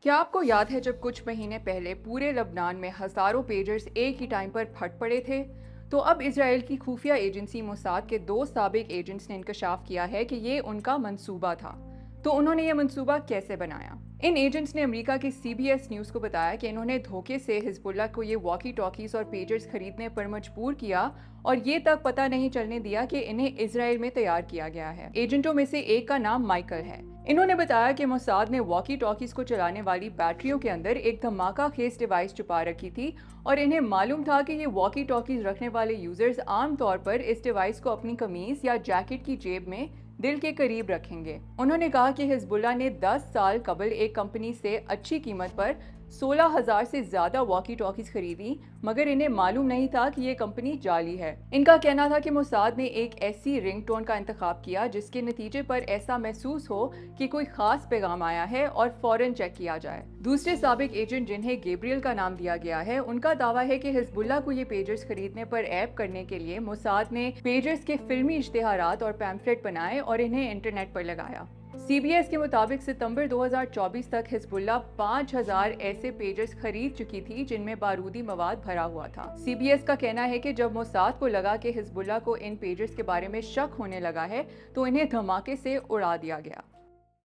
क्या आपको याद है जब कुछ महीने पहले पूरे लबनान में हजारों पेजर्स एक ही टाइम पर फट पड़े थे? तो अब इजराइल की खुफिया एजेंसी मोसाद के दो साबिक एजेंट्स ने इंकशाफ किया है कि ये उनका मंसूबा था। तो उन्होंने ये मंसूबा कैसे बनाया? इन एजेंट्स ने अमेरिका की सीबीएस न्यूज़ को बताया कि इन्होंने धोखे से हिजबुल्लाह को ये वॉकी टॉकीज और पेजर्स खरीदने पर मजबूर किया और ये तक पता नहीं चलने दिया कि इन्हें इसराइल में तैयार किया गया है। एजेंटों में से एक का नाम माइकल है। इन्होंने बताया कि मोसाद ने वॉकी टॉकीज को चलाने वाली बैटरियों के अंदर एक धमाका खेज डिवाइस छुपा रखी थी और इन्हें मालूम था कि ये वॉकी टॉकीज रखने वाले यूजर्स आम तौर पर इस डिवाइस को अपनी कमीज या जैकेट की जेब में दिल के करीब रखेंगे। उन्होंने कहा कि हिजबुल्लाह ने 10 साल कबल एक कंपनी से अच्छी कीमत पर 16,000 से ज्यादा वॉकी टॉकीज खरीदी, मगर इन्हें मालूम नहीं था कि ये कंपनी जाली है। इनका कहना था कि मोसाद ने एक ऐसी रिंगटोन का इंतखाब किया जिसके नतीजे पर ऐसा महसूस हो कि कोई खास पैगाम आया है और फौरन चेक किया जाए। दूसरे साबिक एजेंट जिन्हें गैब्रियल का नाम दिया गया है, उनका दावा है कि हिजबुल्लाह को ये पेजर्स खरीदने पर ऐप करने के लिए मोसाद ने पेजर्स के फिल्मी इश्तिहारात और पैम्फलेट बनाए और इन्हें इंटरनेट पर लगाया। सीबीएस के मुताबिक सितंबर 2024 तक हिजबुल्लाह 5,000 ऐसे पेजर्स खरीद चुकी थी जिनमें बारूदी मवाद भरा हुआ था। सीबीएस का कहना है कि जब मोसाद को लगा कि हिजबुल्लाह को इन पेजर्स के बारे में शक होने लगा है तो इन्हें धमाके से उड़ा दिया गया।